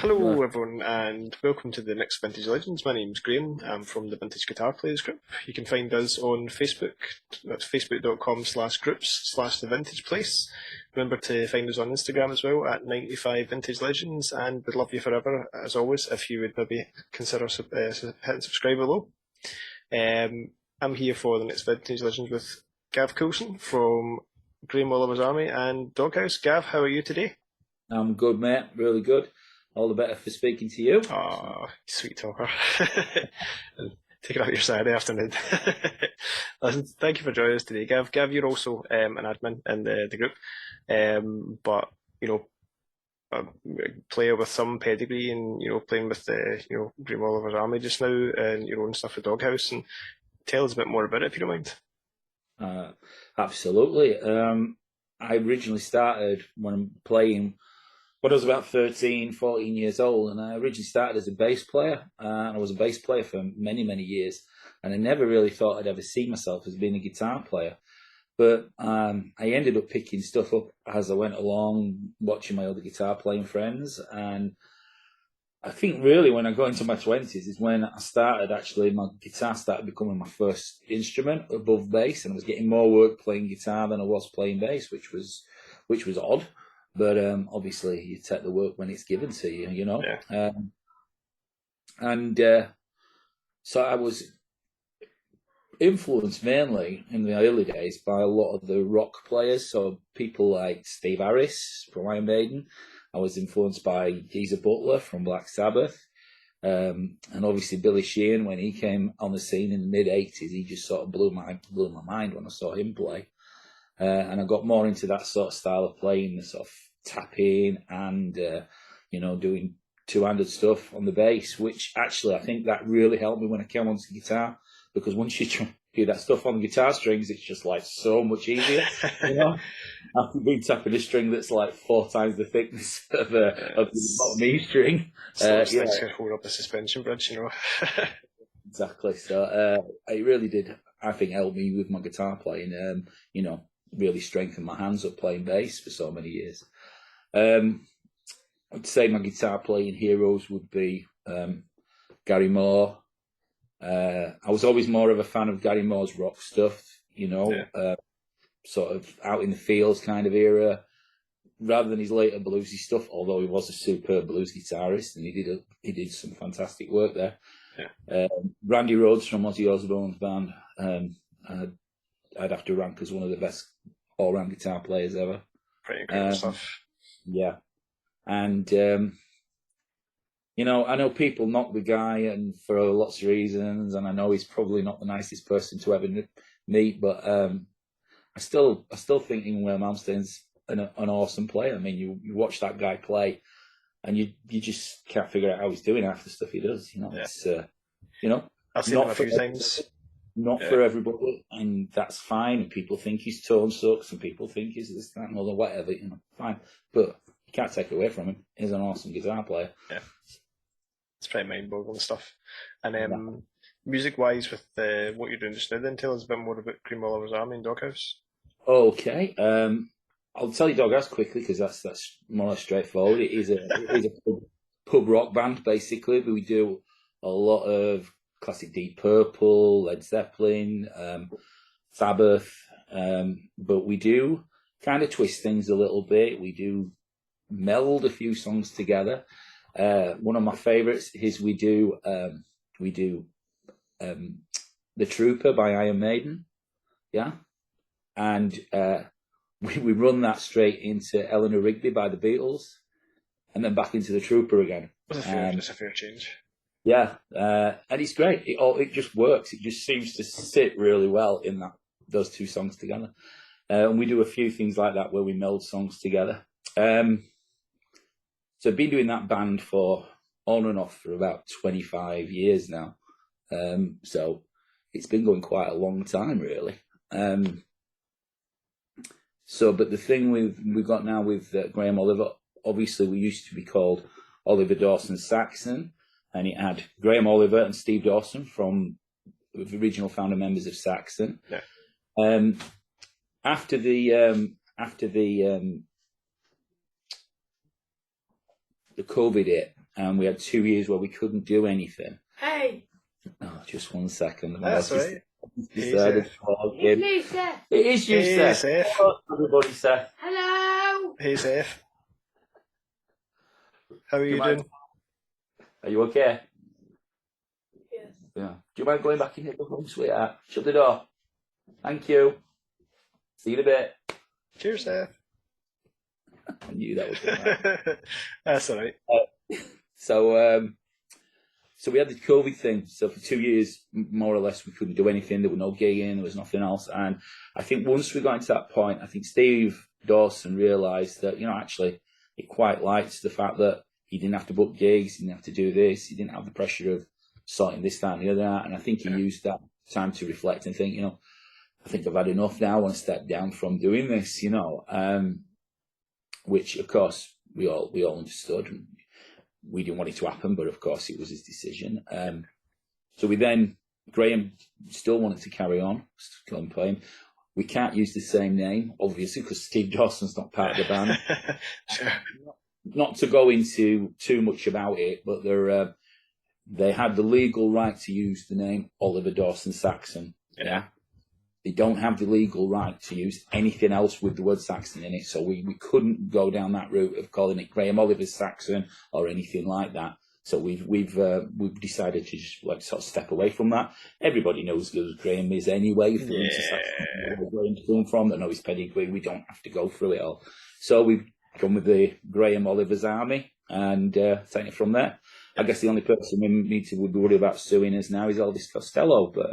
Hello everyone and welcome to the next Vintage Legends. My name's Graham. I'm from the Vintage Guitar Players group. You can find us on Facebook. That's facebook.com/groups/the Vintage Place. Remember to find us on Instagram as well at 95 Vintage Legends, and we'd love you forever as always if you would maybe consider hitting subscribe below. I'm here for the next Vintage Legends with Gav Coulson from Graham Oliver's Army and Doghouse. Gav, how are you today? I'm good, mate. Really good. All the better for speaking to you. Oh, sweet talker. Take it out your Saturday afternoon. Listen, thank you for joining us today, Gav. Gav, you're also an admin in the group, but you know, a player with some pedigree, and playing with the Graham Oliver's Army just now, and your own stuff at Doghouse. And tell us a bit more about it, if you don't mind. Absolutely. I originally started when I'm playing. When I was about 13, 14 years old, and I originally started as a bass player, and I was a bass player for many, many years, and I never really thought I'd ever see myself as being a guitar player. But I ended up picking stuff up as I went along, watching my other guitar playing friends, and I think really when I got into my 20s is when I started, actually, my guitar started becoming my first instrument above bass, and I was getting more work playing guitar than I was playing bass, which was odd. But obviously, you take the work when it's given to you, Yeah. So I was influenced mainly in the early days by a lot of the rock players. So people like Steve Harris from Iron Maiden. I was influenced by Geezer Butler from Black Sabbath. And obviously Billy Sheehan, when he came on the scene in the mid-'80s, he just sort of blew my mind when I saw him play. And I got more into that sort of style of playing, the sort of tapping and, doing two-handed stuff on the bass, which actually I think that really helped me when I came onto the guitar, because once you try to do that stuff on the guitar strings, it's just like so much easier. After being tapping a string that's like 4 times the thickness of the bottom E string. It's can hold up the suspension bridge, Exactly. So it really did, I think, help me with my guitar playing, really strengthened my hands up playing bass for so many years. I'd say my guitar playing heroes would be Gary Moore. I was always more of a fan of Gary Moore's rock stuff, sort of out in the fields kind of era, rather than his later bluesy stuff, although he was a superb blues guitarist and he did some fantastic work there. Yeah. Randy Rhoads from Ozzy Osbourne's band, I'd have to rank as one of the best all-round guitar players ever. Pretty incredible stuff. Yeah. And, I know people knock the guy and for lots of reasons, and I know he's probably not the nicest person to ever meet, but I still think Yngwie Malmsteen's an awesome player. I mean, you watch that guy play, and you just can't figure out how he's doing half the stuff he does. It's I've seen him a few times. Not for everybody, and that's fine. And people think his tone sucks, and people think he's this, that, and other, whatever. Fine, but you can't take it away from him. He's an awesome guitar player. Yeah, it's pretty mind-boggling stuff. And music-wise, with what you're doing just now, then tell us a bit more about Graham Oliver's Army and Doghouse. Okay, I'll tell you Doghouse quickly because that's more or less straightforward. It is a pub rock band basically. But we do a lot of classic Deep Purple, Led Zeppelin, Sabbath, but we do kind of twist things a little bit. We do meld a few songs together. One of my favourites is we do The Trooper by Iron Maiden, and we run that straight into Eleanor Rigby by the Beatles, and then back into The Trooper again. That's a fair change. Yeah, and it's great. It just works. It just seems to sit really well in those two songs together. And we do a few things like that where we meld songs together. So I've been doing that band for on and off for about 25 years now. So it's been going quite a long time, really. But the thing we've got now with Graham Oliver, obviously we used to be called Oliver Dawson Saxon. And it had Graham Oliver and Steve Dawson from the original founder members of Saxon. Yeah. After the COVID hit, and we had 2 years where we couldn't do anything. Hey. Oh, just 1 second. That's right. Decided to log in. It's me, Seth. It is you, Hey, Seth. Seth. Hello, everybody, Seth. Hello. Hey, Seth. How are you mind- doing? Are you okay? Yes. Yeah. Do you mind going back in the room, sweetheart? Shut the door. Thank you. See you in a bit. Cheers, Seth. I knew that was going to happen. That's all right. So we had the COVID thing. So for 2 years, more or less, we couldn't do anything. There was no gigging. There was nothing else. And I think once we got into that point, I think Steve Dawson realised that, actually, he quite liked the fact that he didn't have to book gigs. He didn't have to do this. He didn't have the pressure of sorting this, that, and the other. And I think he used that time to reflect and think, I think I've had enough now. I want to step down from doing this, which, of course, we all understood. We didn't want it to happen, but of course it was his decision. So Graham still wanted to carry on, still playing. We can't use the same name, obviously, because Steve Dawson's not part of the band. Sure. Not to go into too much about it, but they had the legal right to use the name Oliver Dawson Saxon. Yeah. They don't have the legal right to use anything else with the word Saxon in it, so we couldn't go down that route of calling it Graham Oliver Saxon or anything like that. So we've decided to just sort of step away from that. Everybody knows who Graham is anyway. Where Graham's come from, they know his pedigree. We don't have to go through it all. So we've gone with the Graham Oliver's Army and taken it from there. I guess the only person we need to would worry about suing us now is Elvis Costello, but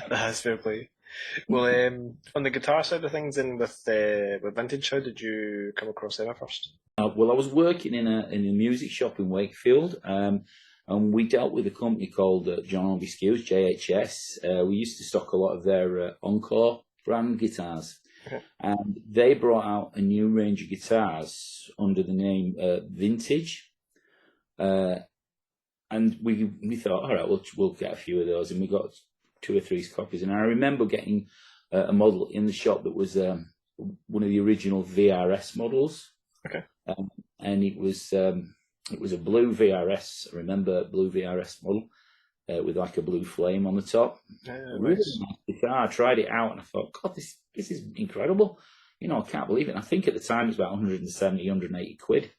That's fair play. Well, on the guitar side of things, and with Vintage, how did you come across them first? Well, I was working in a music shop in Wakefield, and we dealt with a company called John Orby Skews, JHS. We used to stock a lot of their Encore brand guitars. Okay. And they brought out a new range of guitars under the name Vintage. And we thought, all right, we'll get a few of those. And we got 2 or 3 copies. And I remember getting a model in the shop that was one of the original VRS models. Okay. And it was a blue VRS. I remember blue VRS model with like a blue flame on the top. Really nice guitar. I tried it out and I thought, God, this is incredible. I can't believe it. And I think at the time it was about 170, 180 quid.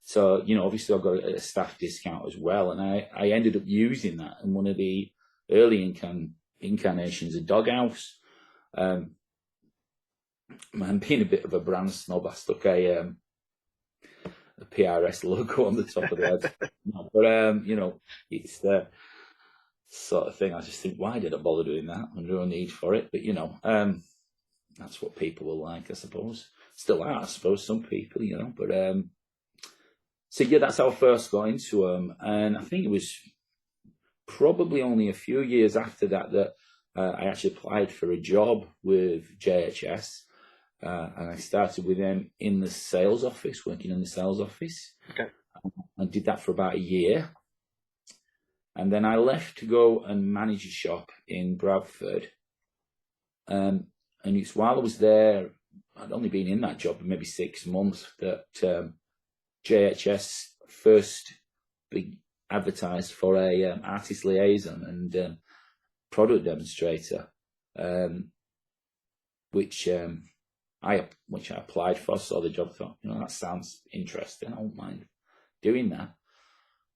So, obviously I got a staff discount as well. And I ended up using that in one of the early incarnations of Doghouse. Man, being a bit of a brand snob, I stuck a PRS logo on the top of the head. But, it's the sort of thing. I just think, why did I bother doing that? There's no need for it. But, that's what people will like, I suppose. Still are, I suppose, some people, But, so, yeah, that's how I first got into them. And I think it was probably only a few years after that I actually applied for a job with JHS. And I started with them in the sales office, working in the sales office. Okay. I did that for about a year. And then I left to go and manage a shop in Bradford. And it's while I was there, I'd only been in that job for maybe 6 months, that JHS first advertised for a artist liaison and product demonstrator, which I applied for. Saw the job, thought, that sounds interesting. I don't mind doing that.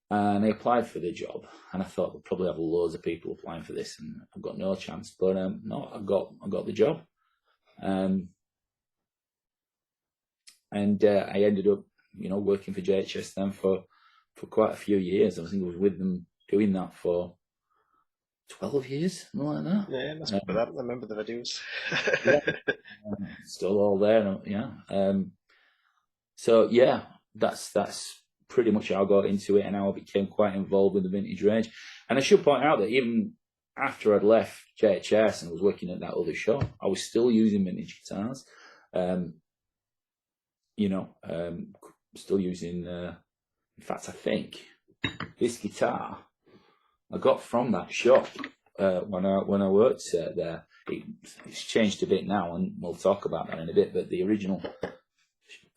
And I applied for the job, and I thought we'll probably have loads of people applying for this, and I've got no chance. But no, I got the job, and I ended up, working for JHS then for quite a few years. I think I was with them doing that for 12 years, something like that. Yeah, must be that. I remember the videos. Still all there, yeah. So yeah, that's pretty much how I got into it, and how I became quite involved with the vintage range. And I should point out that even after I'd left JHS and was working at that other shop, I was still using vintage guitars. Still using. In fact, I think this guitar I got from that shop when I worked there. It's changed a bit now, and we'll talk about that in a bit. But the original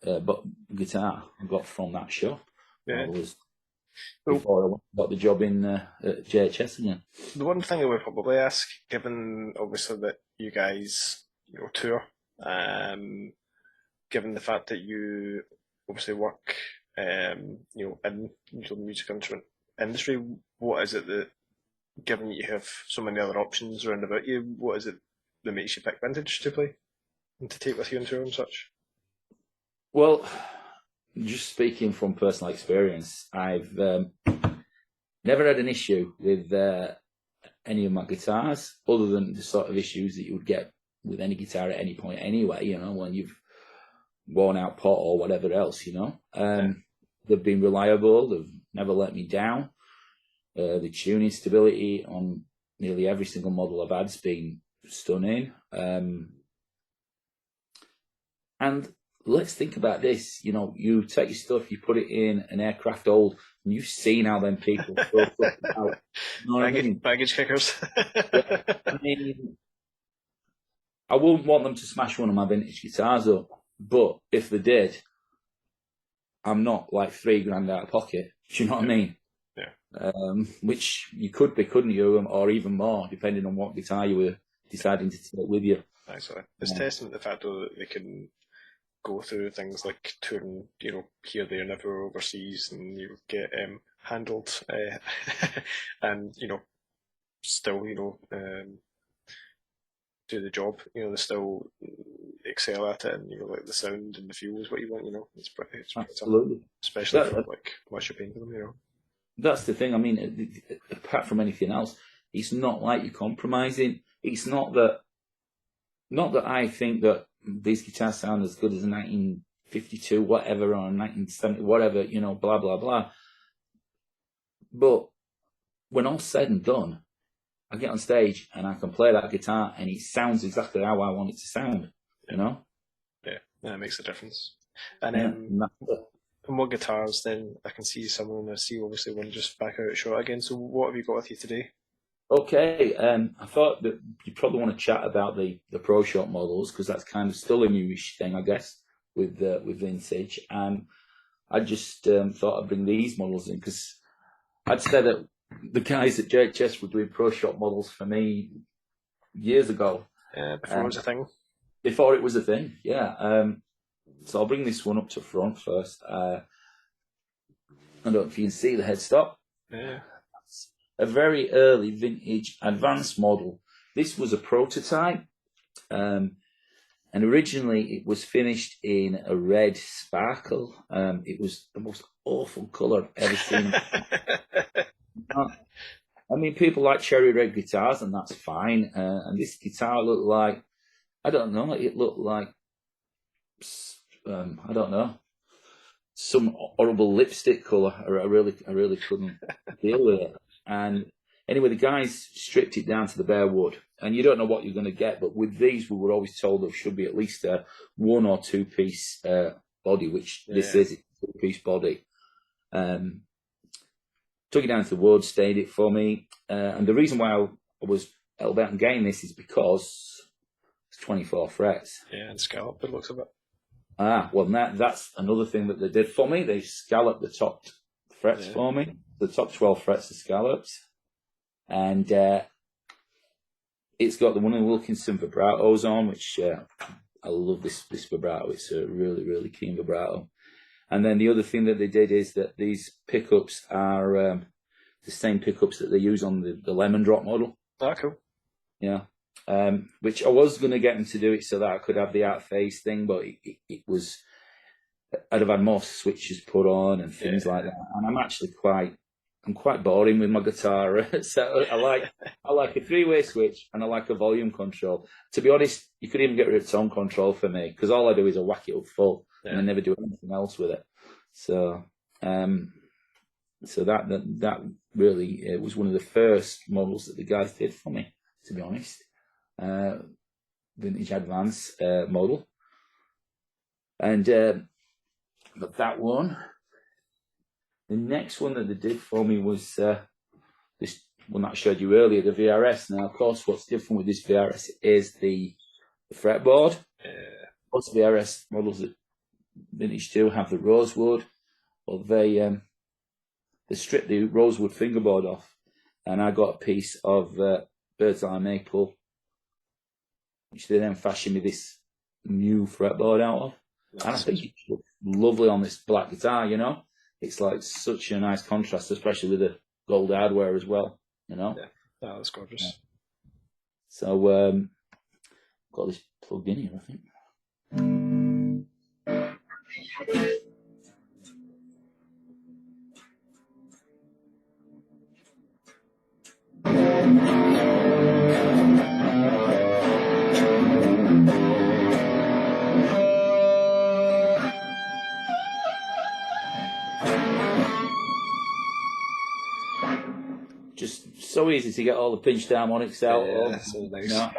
but guitar I got from that shop. Yeah. I was Well, before I got the job in at JHS again. the one thing I would probably ask, given obviously that you guys, tour, given the fact that you obviously work, in the music industry, what is it that, given that you have so many other options around about you, what is it that makes you pick vintage to play and to take with you on tour and such? Well, just speaking from personal experience, I've never had an issue with any of my guitars, other than the sort of issues that you would get with any guitar at any point anyway, when you've worn out pot or whatever else, They've been reliable, they've never let me down. The tuning stability on nearly every single model I've had has been stunning. And let's think about this. You take your stuff, you put it in an aircraft hold, and you've seen how them people throw stuff out. You know what I mean? Baggage kickers. Yeah. I wouldn't want them to smash one of my vintage guitars up, but if they did, I'm not like $3,000 out of pocket. Do you know what I mean? Yeah. Which you could be, couldn't you? Or even more, depending on what guitar you were deciding to take with you. Actually, it's testament to the fact though that they can go through things like touring, here, there, and everywhere overseas, and you get handled, and still, do the job. They still excel at it, and like the sound and the feel is what you want. It's pretty Absolutely, especially for like much you're paying for them. That's the thing. I mean, apart from anything else, it's not like you're compromising. It's not that I think that these guitars sound as good as a 1952 whatever or a 1970 whatever, blah blah blah. But when all's said and done, I get on stage and I can play that guitar and it sounds exactly how I want it to sound. Yeah, that makes a difference. And and what guitars then? I can see some of them. I see obviously one just back out short again. So what have you got with you today? Okay, I thought that you probably want to chat about the Pro Shop models, because that's kind of still a newish thing, I guess, with vintage. And I just thought I'd bring these models in because I'd say that the guys at JHS were doing Pro Shop models for me years ago. Before it was a thing. Before it was a thing, yeah. So I'll bring this one up to front first. I don't know if you can see the headstock. Yeah. A very early vintage advanced model. This was a prototype, and originally it was finished in a red sparkle. It was the most awful colour I've ever seen. I mean, people like cherry red guitars, and that's fine. And this guitar looked like, I don't know, it looked like, I don't know, some horrible lipstick colour. I really couldn't deal with it. And anyway, the guys stripped it down to the bare wood, and you don't know what you're going to get. But with these, we were always told there should be at least a 1 or 2 piece body, which this is a 2-piece body. Took it down to the wood, stained it for me, and the reason why I was held out and getting this is because it's 24 frets. Yeah, and scallop, it looks a bit. Well, that's another thing that they did for me. They scalloped the top frets for me. The top 12 frets are scallops. And it's got the one in Wilkinson vibratos on, which I love this vibrato. It's a really, really keen vibrato. And then the other thing that they did is that these pickups are the same pickups that they use on the Lemon Drop model. Ah, cool. Yeah. Which I was going to get them to do it so that I could have the out phase thing, but it was, I'd have had more switches put on and things like that. And I'm quite boring with my guitar. So I like a 3-way switch and I like a volume control. To be honest, you could even get rid of tone control for me, because all I do is I whack it up full and I never do anything else with it. So so that really, it was one of the first models that the guys did for me, to be honest. Vintage Advance model. And got that one. The next one that they did for me was this one that I showed you earlier, the VRS. Now, of course, what's different with this VRS is the fretboard. Most VRS models that Vintage 2 have the rosewood, or they stripped the rosewood fingerboard off, and I got a piece of bird's eye maple, which they then fashioned me this new fretboard out of. And I think it looks lovely on this black guitar, you know. It's like such a nice contrast, especially with the gold hardware as well, you know. Yeah, that's gorgeous. Yeah. So, got this plugged in here, I think. Just so easy to get all the pinched harmonics out. Yeah, that's so nice. You know?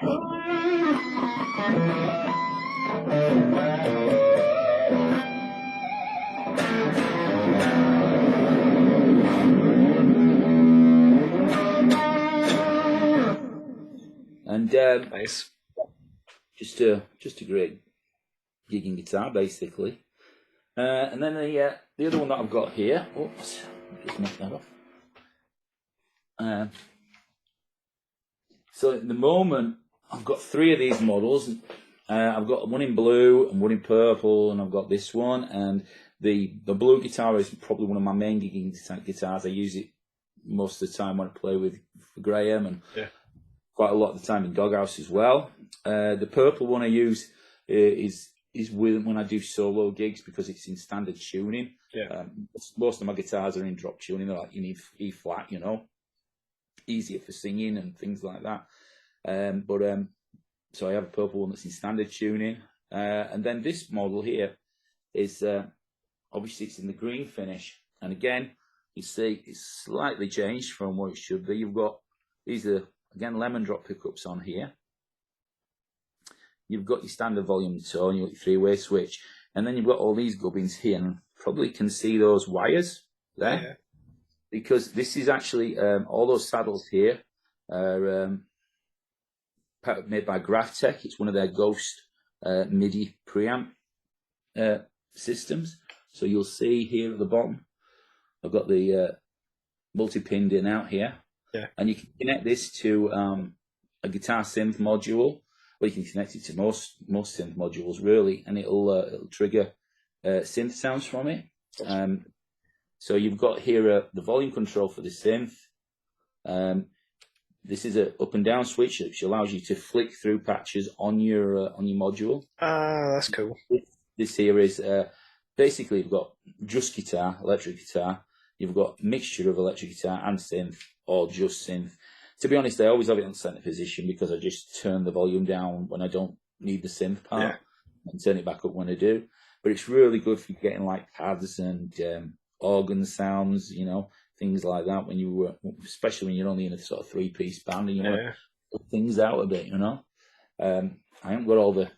And nice. Just a great gigging guitar, basically. And then the other one that I've got here. Oops, just knock that off. So at the moment, I've got 3 of these models. I've got one in blue and one in purple, and I've got this one. And the blue guitar is probably one of my main gigging guitars. I use it most of the time when I play with Graham, and quite a lot of the time in Doghouse as well. The purple one I use is with when I do solo gigs, because it's in standard tuning. Most of my guitars are in drop tuning. They're like, you need E flat, you know, easier for singing and things like that. So I have a purple one that's in standard tuning, and then this model here is obviously it's in the green finish, and again you see it's slightly changed from what it should be. You've got these are again lemon drop pickups on here. You've got your standard volume tone, you've got your 3-way switch, and then you've got all these gubbins here, and probably can see those wires there, because this is actually all those saddles here are made by Graphtech. It's one of their Ghost MIDI preamp systems. So you'll see here at the bottom, I've got the multi-pinned in out here, and you can connect this to a guitar synth module. Well, you can connect it to most synth modules really, and it'll trigger synth sounds from it. So you've got here the volume control for the synth. This is a up and down switch which allows you to flick through patches on your module. Ah, that's cool. This here is basically you've got just guitar, electric guitar. You've got mixture of electric guitar and synth, or just synth. To be honest, I always have it on center position because I just turn the volume down when I don't need the synth part and turn it back up when I do. But it's really good for getting like pads and organ sounds, you know, things like that. When you especially when you're only in a sort of 3-piece band and you want to put things out a bit, you know. I haven't got all the.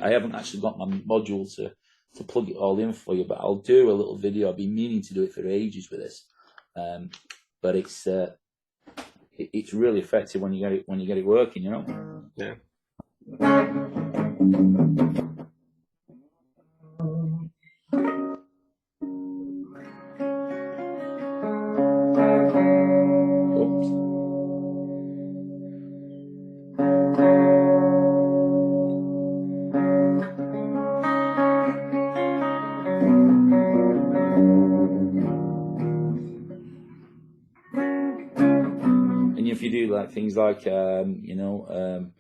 I haven't actually got my module to plug it all in for you, but I'll do a little video. I've been meaning to do it for ages with this, but it's really effective when you get it working, you know. Yeah. If you do like things like you know,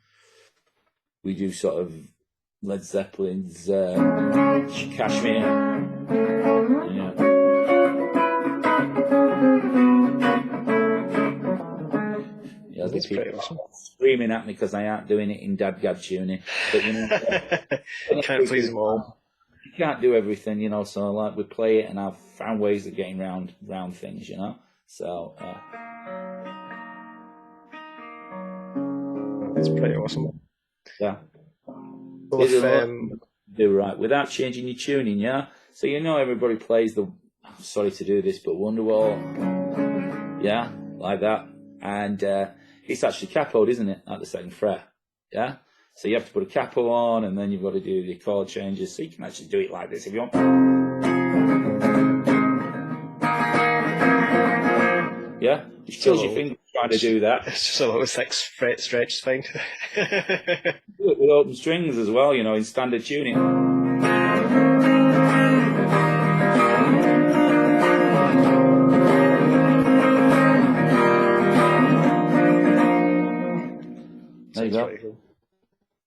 we do sort of Led Zeppelin's Kashmir, you know. Yeah, That's pretty awesome. Screaming at me because I aren't doing it in Dadgad tuning, but you know, can't please them all. You can't do everything, you know. So like we play it, and I've found ways of getting round things, you know. So. It's pretty awesome. Yeah. Well, do right without changing your tuning, yeah. So you know everybody plays the. I'm sorry to do this, but Wonderwall, yeah, like that, and it's actually capoed, isn't it, at the second fret, yeah. So you have to put a capo on, and then you've got to do the chord changes. So you can actually do it like this if you want. Yeah, just kills your fingers trying to do that. It's just a little 6-fret stretch, it's fine. Do it with open strings as well, you know, in standard tuning. There you go. Really cool.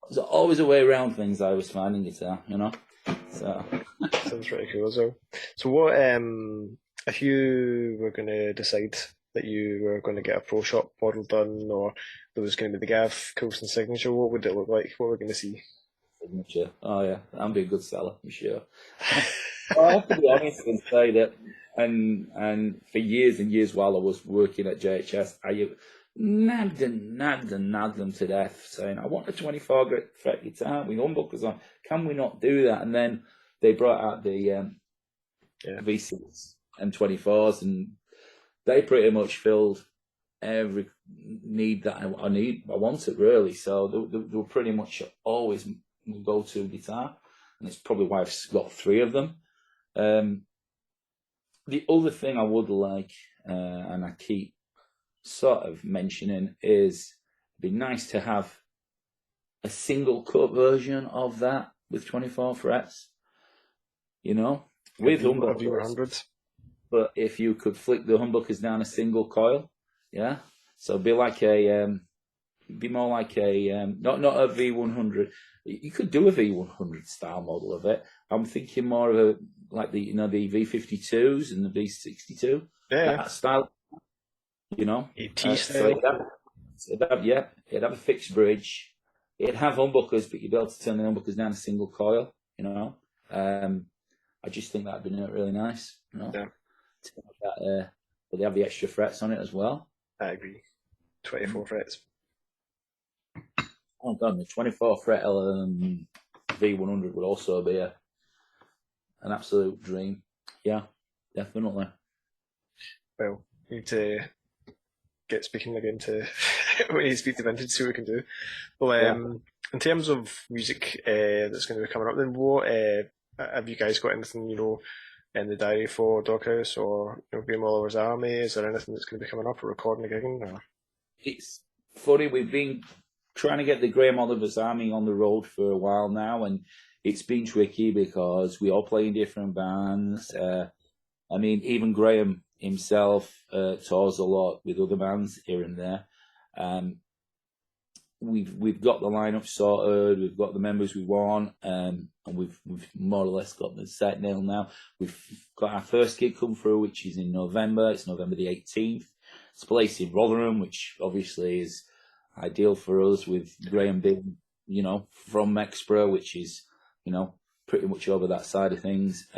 There's always a way around things, I was finding guitar, you know. So Sounds pretty cool as well. So what if you were going to decide that you were going to get a Pro Shop model done, or there was going to be the Gav Coulson signature, what would it look like? What we're going to see? signature. Oh yeah, that'd be a good seller for sure. I have to be honest and say that, and for years and years while I was working at JHS, I nagged them to death, saying, I want a 24 fret guitar with humbuckers on. Can we not do that? And then they brought out the V6 M24s, and they pretty much filled every need that I wanted, really. So they were pretty much always my go-to guitar, and it's probably why I've got 3 of them. The other thing I would like, and I keep sort of mentioning, is it'd be nice to have a single cut version of that with 24 frets, you know, with humbuckers. But if you could flick the humbuckers down a single coil, yeah, so it'd be like be more like a not a V100. You could do a V100 style model of it. I'm thinking more of a like the the V52s and the V62. Yeah, that style. You know, style. So it'd have a fixed bridge. It'd have humbuckers, but you'd be able to turn the humbuckers down a single coil. You know, I just think that'd be really nice. You know, but they have the extra frets on it as well. I agree. 24 frets. Oh god, the 24 fret V100 would also be an absolute dream. Yeah, definitely. Well, we need to get speaking again to we need to speak to Vintage, see what we can do. Well, in terms of music that's going to be coming up, then what have you guys got anything in the diary for Doghouse or Graham Oliver's Army? Is there anything that's going to be coming up or recording or gigging? Or? It's funny, we've been trying to get the Graham Oliver's Army on the road for a while now, and it's been tricky because we all play in different bands. I mean, even Graham himself tours a lot with other bands here and there. We've got the lineup sorted. We've got the members we want, and we've more or less got the set nailed now. We've got our first gig come through, which is in November. It's November the 18th. It's a place in Rotherham, which obviously is ideal for us, with Graham being, from Mexborough, which is, pretty much over that side of things.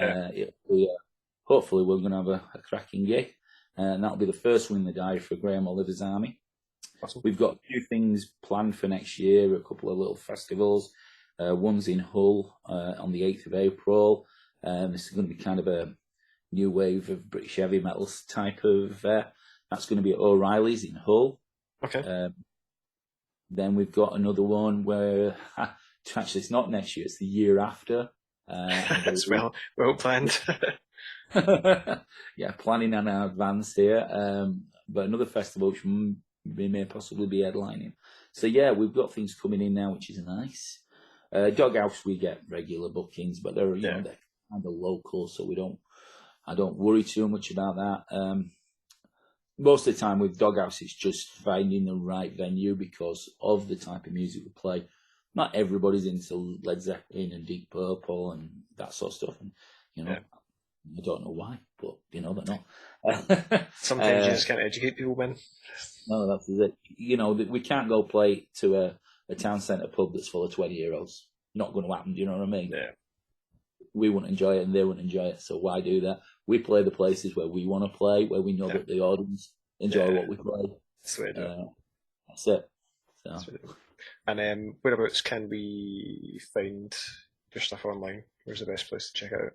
Hopefully we're going to have a cracking gig, and that'll be the first one in the diary for Graham Oliver's Army. Awesome. We've got a few things planned for next year, a couple of little festivals. One's in Hull on the 8th of April. This is going to be kind of a new wave of British heavy metal type of that's going to be at O'Reilly's in Hull. Okay. Then we've got another one where actually it's not next year, it's the year after. It's well planned. Yeah, planning in advance here. But another festival which we may possibly be headlining. So yeah, we've got things coming in now, which is nice. Doghouse, we get regular bookings, but they're they're kind of local, so I don't worry too much about that. Most of the time with Doghouse, it's just finding the right venue because of the type of music we play. Not everybody's into Led Zeppelin and Deep Purple and that sort of stuff, and I don't know why, but they're not. Sometimes you just can't educate people, man. No, that's it. We can't go play to a town centre pub that's full of 20-year-olds. Not going to happen. Do you know what I mean? Yeah. We wouldn't enjoy it, and they wouldn't enjoy it. So why do that? We play the places where we want to play, where we know that the audience enjoy what we play. That's the way to do it. That's it. So. That's what and whereabouts can we find your stuff online? Where's the best place to check it out?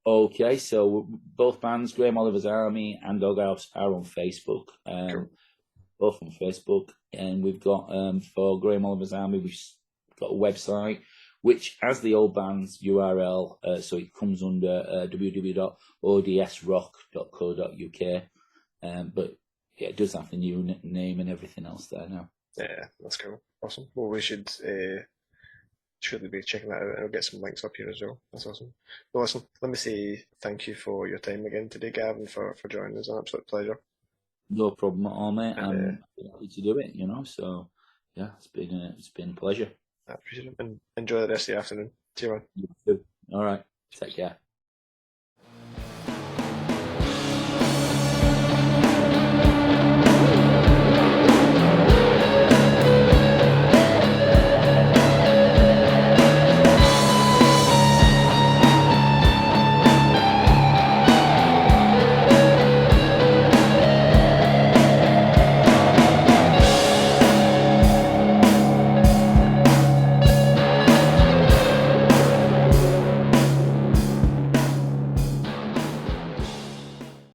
Okay, so both bands, Graham Oliver's Army and Doghouse, are on Facebook. Cool. Both on Facebook, and we've got for Graham Oliver's Army, we've got a website, which has the old band's URL, so it comes under www.odsrock.co.uk. But yeah, it does have the new name and everything else there now. Yeah, that's cool. Awesome. Well, we should surely be checking that out, and I'll get some links up here as well. That's awesome. Well, listen, let me say thank you for your time again today, Gavin, for joining us. An absolute pleasure. No problem at all, mate. And, I'm happy to do it, So yeah, it's been a pleasure. I appreciate it. And enjoy the rest of the afternoon. See you, man. You too. All right. Take care.